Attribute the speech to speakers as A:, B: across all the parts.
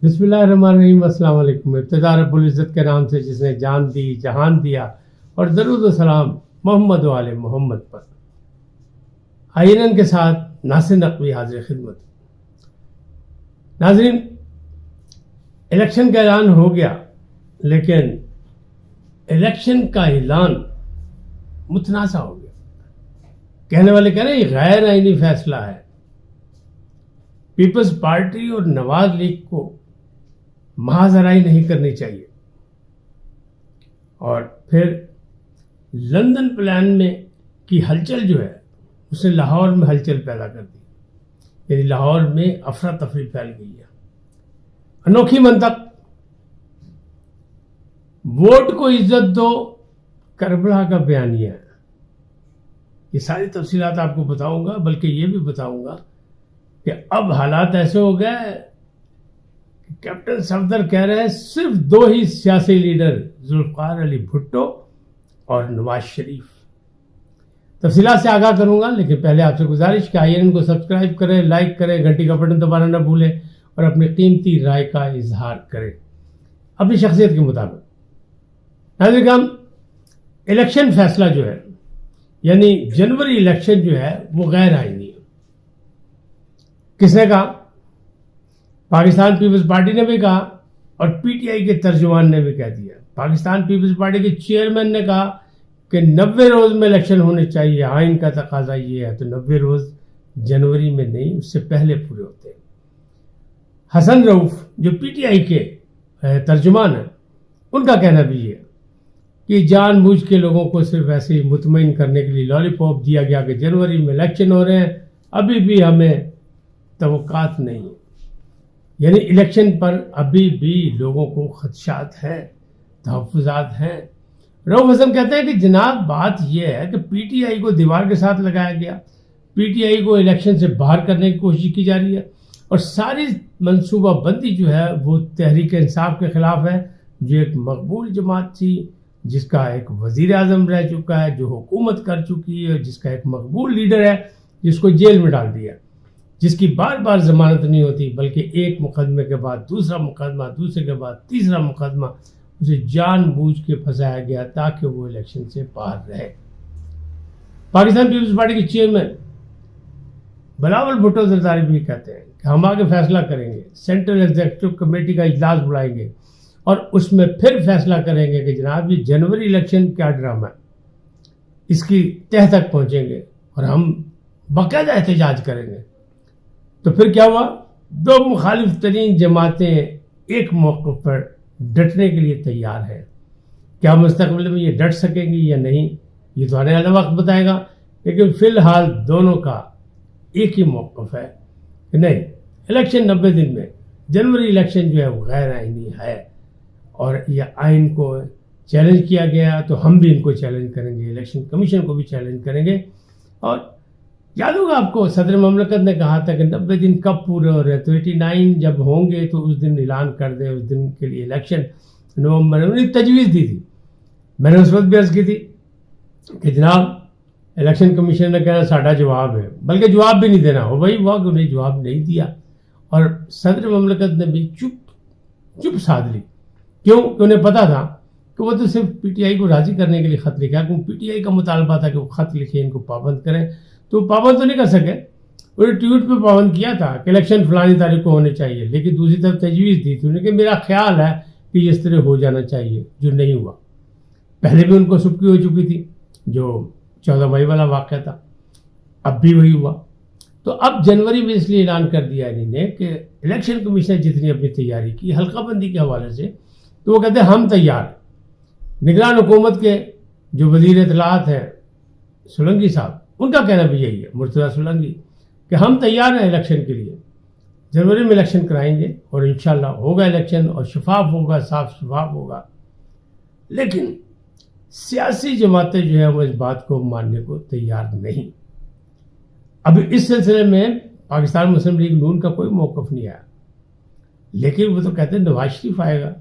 A: بسم اللہ الرحمن الرحیم. السلام علیکم. ابتدا رب العزت کے نام سے جس نے جان دی جہان دیا، اور درود و سلام محمد و آل محمد پر. آئین کے ساتھ ناصر نقوی حاضر خدمت. ناظرین، الیکشن کا اعلان ہو گیا، لیکن الیکشن کا اعلان متنازع ہو گیا. کہنے والے کہہ رہے ہیں یہ غیر آئینی فیصلہ ہے. پیپلز پارٹی اور نواز لیگ کو محاذ آرائی نہیں کرنی چاہیے. اور پھر لندن پلان میں کی ہلچل جو ہے اس نے لاہور میں ہلچل پیدا کر دی. یعنی لاہور میں افراتفری پھیل گئی ہے. انوکھی منطق، ووٹ کو عزت دو، کربلا کا بیانیہ ہے. یہ ساری تفصیلات آپ کو بتاؤں گا، بلکہ یہ بھی بتاؤں گا کہ اب حالات ایسے ہو گئے کہ کیپٹن صفدر کہہ رہے ہیں صرف دو ہی سیاسی لیڈر، ذوالفقار علی بھٹو اور نواز شریف. تفصیلات سے آگاہ کروں گا، لیکن پہلے آپ سے گزارش کہ آئین کو سبسکرائب کریں، لائک کریں، گھنٹی کا بٹن دبانا نہ بھولیں اور اپنی قیمتی رائے کا اظہار کریں اپنی شخصیت کے مطابق. ناظرین کرام، الیکشن فیصلہ جو ہے، یعنی جنوری الیکشن جو ہے وہ غیر آئینی ہے. کس نے کہا؟ پاکستان پیپلز پارٹی نے بھی کہا، اور پی ٹی آئی کے ترجمان نے بھی کہہ دیا. پاکستان پیپلز پارٹی کے چیئرمین نے کہا کہ 90 روز میں الیکشن ہونے چاہیے. آئین کا تقاضا یہ ہے، تو 90 روز جنوری میں نہیں، اس سے پہلے پورے ہوتے ہیں. حسن رؤف جو پی ٹی آئی کے ترجمان ہیں، ان کا کہنا بھی یہ ہے کہ جان بوجھ کے لوگوں کو صرف ایسے ہی مطمئن کرنے کے لیے لالی پاپ دیا گیا کہ جنوری میں الیکشن ہو رہے ہیں، ابھی بھی ہمیں توقعات نہیں. یعنی الیکشن پر ابھی بھی لوگوں کو خدشات ہیں، تحفظات ہیں. رؤف حسن کہتے ہیں کہ جناب بات یہ ہے کہ پی ٹی آئی کو دیوار کے ساتھ لگایا گیا، پی ٹی آئی کو الیکشن سے باہر کرنے کی کوشش کی جا رہی ہے، اور ساری منصوبہ بندی جو ہے وہ تحریک انصاف کے خلاف ہے، جو ایک مقبول جماعت تھی، جس کا ایک وزیر اعظم رہ چکا ہے، جو حکومت کر چکی ہے، جس کا ایک مقبول لیڈر ہے، جس کو جیل میں ڈال دیا، جس کی بار بار ضمانت نہیں ہوتی، بلکہ ایک مقدمے کے بعد دوسرا مقدمہ، دوسرے کے بعد تیسرا مقدمہ، اسے جان بوجھ کے پھنسایا گیا تاکہ وہ الیکشن سے باہر رہے. پاکستان پیپلز پارٹی کے چیئرمین بلاول بھٹو زرداری بھی کہتے ہیں کہ ہم آگے فیصلہ کریں گے، سینٹرل ایگزیکٹو کمیٹی کا اجلاس بلائیں گے اور اس میں پھر فیصلہ کریں گے کہ جناب یہ جنوری الیکشن کیا ڈرامہ ہے. اس کی تہ تک پہنچیں گے اور ہم باقاعدہ احتجاج کریں گے. تو پھر کیا ہوا؟ دو مخالف ترین جماعتیں ایک موقع پر ڈٹنے کے لیے تیار ہیں. کیا مستقبل میں یہ ڈٹ سکیں گی یا نہیں، یہ تو آنے والا وقت بتائے گا. لیکن فی الحال دونوں کا ایک ہی موقف ہے کہ نہیں، الیکشن 90 دن میں، جنوری الیکشن جو ہے وہ غیر آئینی ہے، اور یہ آئین کو چیلنج کیا گیا تو ہم بھی ان کو چیلنج کریں گے، الیکشن کمیشن کو بھی چیلنج کریں گے. اور یاد ہوگا آپ کو صدر مملکت نے کہا تھا کہ 90 دن کب پورے ہو رہے ہیں، تو 89 جب ہوں گے تو اس دن اعلان کر دیں، اس دن کے لیے الیکشن نومبر میں. انہیں تجویز دی تھی، میں نے اس وقت بھی عرض کی تھی کہ جناب الیکشن کمیشن نے کہا ساڈا جواب ہے، بلکہ جواب بھی نہیں دینا ہو. وہی ہوا کہ انہیں جواب نہیں دیا، اور صدر مملکت نے بھی چپ سادھ لی. کیوں؟ کہ انہیں پتا تھا کہ وہ تو صرف پی ٹی آئی کو راضی کرنے کے لیے خط لکھا، کیونکہ پی ٹی آئی کا مطالبہ تھا کہ وہ خط لکھے، ان کو پابند کریں. تو پابند تو نہیں کر سکے. انہوں نے ٹویٹ پہ پابند کیا تھا کہ الیکشن فلانی تاریخ کو ہونے چاہیے، لیکن دوسری طرف تجویز دی تھی انہوں نے کہ میرا خیال ہے کہ اس طرح ہو جانا چاہیے، جو نہیں ہوا. پہلے بھی ان کو سبکی ہو چکی تھی، جو 14 مئی والا واقعہ تھا، اب بھی وہی ہوا. تو اب جنوری میں اس لیے اعلان کر دیا انہوں نے کہ الیکشن کمیشن نے جتنی اپنی تیاری کی حلقہ بندی کے حوالے سے، تو وہ کہتے ہیں ہم تیار ہیں. نگران حکومت کے جو وزیر اطلاعات ہیں سولنگی صاحب، ان کا کہنا بھی یہی ہے، مرتضیٰ سولنگی، کہ ہم تیار ہیں الیکشن کے لیے، جنوری میں الیکشن کرائیں گے اور انشاءاللہ ہوگا الیکشن، اور شفاف ہوگا، صاف شفاف ہوگا. لیکن سیاسی جماعتیں جو ہیں وہ اس بات کو ماننے کو تیار نہیں. اب اس سلسلے میں پاکستان مسلم لیگ نون کا کوئی موقف نہیں آیا، لیکن وہ تو کہتے ہیں نواز شریف آئے گا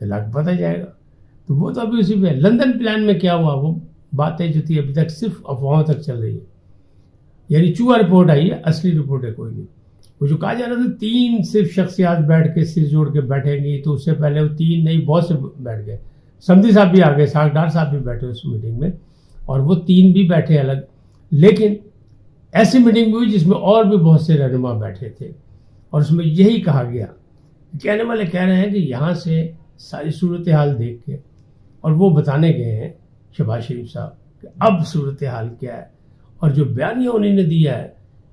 A: تو لگ پتہ جائے گا. تو وہ تو ابھی اسی پہ لندن پلان میں کیا ہوا، وہ باتیں جو تھی ابھی تک صرف افواہوں تک چل رہی ہے. یعنی چوہا رپورٹ آئی ہے، اصلی رپورٹ ہے کوئی نہیں. وہ جو کہا جا رہا تھا 3 صرف شخصیات بیٹھ کے سر جوڑ کے بیٹھیں گی، تو اس سے پہلے وہ 3 نہیں بہت سے بیٹھ گئے، سمدھی صاحب بھی آ گئے، ساکھ ڈار صاحب بھی بیٹھے اس میٹنگ میں، اور وہ 3 بھی بیٹھے الگ، لیکن ایسی میٹنگ ہوئی جس میں اور بھی بہت سے رہنما بیٹھے تھے، اور اس میں یہی کہا گیا، کہنے والے کہہ رہے ہیں کہ یہاں سے ساری صورتحال دیکھ کے، اور وہ بتانے گئے ہیں شہباز شریف صاحب کہ اب صورتحال کیا ہے، اور جو بیانیہ انہوں نے دیا ہے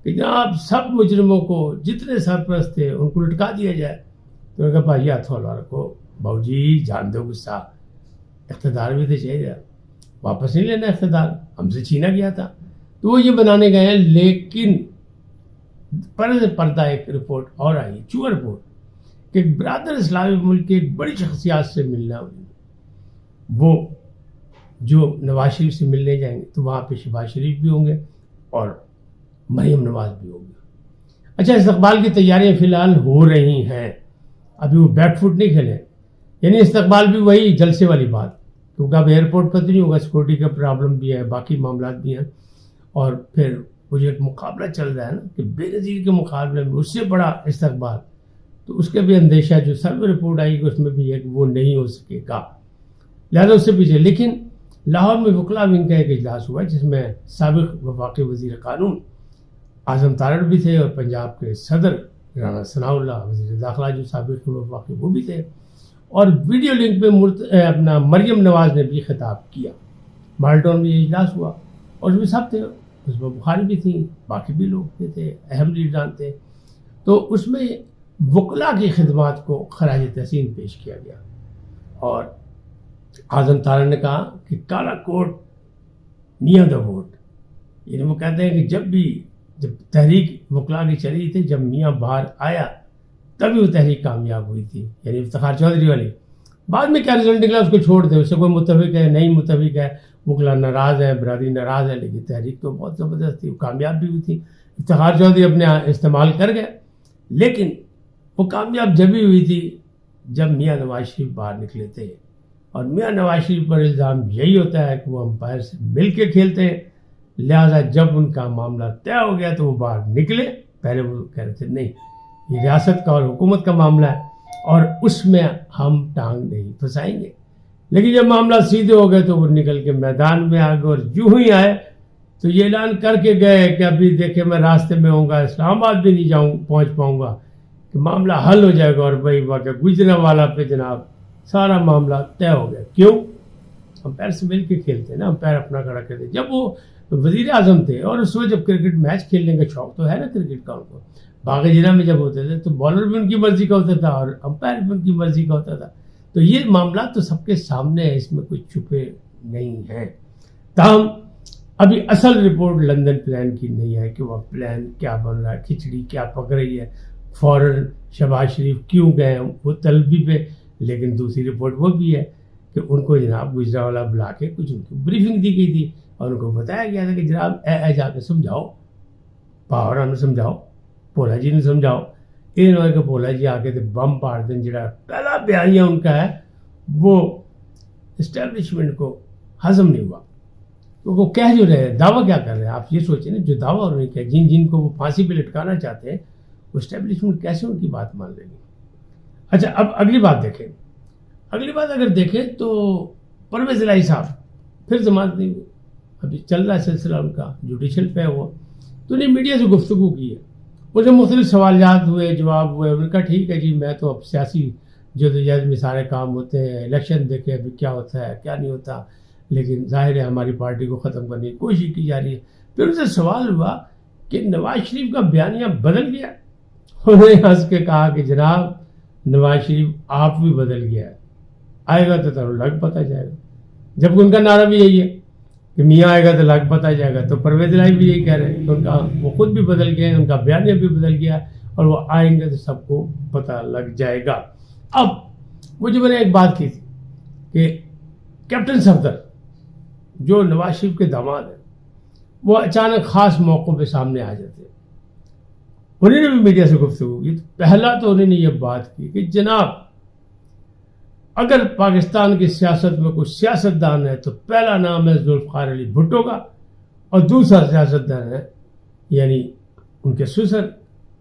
A: کہ جناب سب مجرموں کو جتنے سرپرست تھے ان کو لٹکا دیا جائے، تو انہوں نے کہا بھائی ہاتھ ہلا رکھو، باؤ جی جان دو غصہ، اقتدار بھی تو چاہیے، واپس نہیں لینا اقتدار، ہم سے چھینا گیا تھا، تو وہ یہ بنانے گئے ہیں۔ لیکن پردہ ایک رپورٹ اور آئی، چوہا رپورٹ، کہ برادر اسلامی ملک کے ایک بڑی شخصیات سے ملنا، وہ جو نواز شریف سے ملنے جائیں گے تو وہاں پہ شہباز شریف بھی ہوں گے اور مریم نواز بھی ہوں گے۔ اچھا، استقبال کی تیاریاں فی الحال ہو رہی ہیں، ابھی وہ بیک فٹ نہیں کھلے، یعنی استقبال بھی وہی جلسے والی بات، کیونکہ اب ایئرپورٹ پر تو نہیں ہوگا، سیکورٹی کا پرابلم بھی ہے، باقی معاملات بھی ہیں، اور پھر وہ جو ایک مقابلہ چل رہا ہے نا کہ بے نظیر کے مقابلے میں اس سے بڑا استقبال، تو اس کا بھی اندیشہ جو سروے رپورٹ آئی گی اس میں بھی ہے کہ وہ نہیں ہو سکے گا، لہٰذا اس سے پیچھے۔ لیکن لاہور میں وکلا ونگ کا ایک اجلاس ہوا جس میں سابق وفاقی وزیر قانون اعظم تارڑ بھی تھے، اور پنجاب کے صدر رانا ثناء اللہ، وزیر داخلہ جو سابق وفاقی وہ بھی تھے، اور ویڈیو لنک پہ اپنا مریم نواز نے بھی خطاب کیا۔ مالٹون میں یہ اجلاس ہوا اور اس میں سب تھے، اس میں بخاری بھی تھیں، باقی بھی لوگ بھی تھے، اہم لیڈران تھے، تو اس میں وکلا کی خدمات کو خراج تحسین پیش کیا گیا، اور اعظم تارڑ نے کہا کہ کالا کوٹ میاں دا ووٹ، یعنی وہ کہتے ہیں کہ جب تحریک وکلا کی چلی تھی، جب میاں باہر آیا تبھی وہ تحریک کامیاب ہوئی تھی، یعنی افتخار چودھری والی۔ بعد میں کیا رزلٹ نکلا اس کو چھوڑ دے، اس سے کوئی متفق ہے نہیں متفق ہے، وکلا ناراض ہے، برادری ناراض ہے، لیکن تحریک تو بہت زبردست تھی، وہ کامیاب بھی ہوئی تھی، افتخار چودھری اپنے استعمال کر گئے، لیکن وہ کامیاب جب ہی ہوئی تھی جب میاں نواز شریف باہر نکلے تھے، اور میاں نواز شریف پر الزام یہی ہوتا ہے کہ وہ امپائر سے مل کے کھیلتے ہیں، لہٰذا جب ان کا معاملہ طے ہو گیا تو وہ باہر نکلے، پہلے وہ کہہ رہے تھے نہیں یہ ریاست کا اور حکومت کا معاملہ ہے اور اس میں ہم ٹانگ نہیں پھنسائیں گے، لیکن جب معاملہ سیدھے ہو گئے تو وہ نکل کے میدان میں آ گئے، اور یوں ہی آئے تو یہ اعلان کر کے گئے کہ ابھی دیکھیں میں راستے میں ہوں گا، اسلام آباد بھی نہیں پہنچ پاؤں گا، کہ معاملہ حل ہو جائے گا، اور بھائی واقعہ گجرانوالہ پہ جناب سارا معاملہ طے ہو گیا۔ کیوں؟ امپائر سے مل کے کھیلتے ہیں نا، امپائر اپنا کھڑا کرتے، جب وہ وزیر اعظم تھے اور اس وقت جب کرکٹ میچ کھیلنے کا شوق تو ہے نا کرکٹ کا ان کو، باغ جناح میں جب ہوتے تھے تو بالر بھی ان کی مرضی کا ہوتا تھا اور امپائر بھی ان کی مرضی کا ہوتا تھا، تو یہ معاملات تو سب کے سامنے ہے، اس میں کوئی چھپے نہیں ہیں۔ تاہم ابھی اصل رپورٹ لندن پلان کی نہیں ہے کہ وہ پلان کیا بن رہا ہے، کھچڑی کیا پک رہی ہے، فوراً شہباز شریف کیوں گئے وہ طلبی پہ، لیکن دوسری رپورٹ وہ بھی ہے کہ ان کو جناب گجرانوالہ بلا کے کچھ ان کو بریفنگ دی گئی تھی اور ان کو بتایا گیا تھا کہ جناب اے جا کے سمجھاؤ، پاورا نے سمجھاؤ، پولا جی نے سمجھاؤ، یہ نہ کہ پولا جی آ کے تو بم پاڑ دیں، جڑا پہلا بیانیہ ان کا ہے وہ اسٹیبلشمنٹ کو ہضم نہیں ہوا، کیونکہ وہ کہہ جو رہے ہیں، دعویٰ کیا کر رہے ہیں، آپ یہ سوچیں نا، جو دعویٰ انہوں نے کیا، جن کو وہ پھانسی پہ لٹکانا چاہتے ہیں، وہ اسٹیبلشمنٹ کیسے ان کی بات مان لے گی۔ اچھا، اب اگلی بات دیکھیں، اگلی بات اگر دیکھیں تو پرویز الہی صاحب پھر ضمانت نہیں ہوئی، ابھی چل رہا ہے سلسلہ ان کا، جوڈیشل پہ ہوا، تو انہیں میڈیا سے گفتگو کی ہے، اس میں مختلف سوالات ہوئے، جواب ہوئے، انہوں نے کہا ٹھیک ہے جی میں تو اب سیاسی جدوجہد میں سارے کام ہوتے ہیں، الیکشن دیکھیں ابھی کیا ہوتا ہے کیا نہیں ہوتا، لیکن ظاہر ہے ہماری پارٹی کو ختم کرنے کی کوشش کی جا رہی ہے۔ پھر ان سے سوال ہوا کہ نواز شریف کا بیانیہ بدل گیا، انہوں نے ہنس کے کہا کہ جناب نواز شریف آپ بھی بدل گیا ہے، آئے گا تو لگ پتہ جائے گا، جبکہ ان کا نعرہ بھی یہی ہے کہ میاں آئے گا تو لگ پتہ جائے گا، تو پرویز الہی بھی یہی کہہ رہے ہیں کہ ان کا وہ خود بھی بدل گئے ہیں، ان کا بیانیہ بھی بدل گیا اور وہ آئیں گے تو سب کو پتہ لگ جائے گا۔ اب وہ جو میں نے ایک بات کی تھی کہ کیپٹن صفدر جو نواز شریف کے داماد ہیں وہ اچانک خاص موقعوں پہ سامنے آ جاتے ہیں، انہوں نے بھی میڈیا سے گفتگو کی، پہلا تو انہوں نے یہ بات کی کہ جناب اگر پاکستان کی سیاست میں کوئی سیاستدان ہے تو پہلا نام ہے ذوالفقار علی بھٹو کا، اور دوسرا سیاستدان ہے یعنی ان کے سسر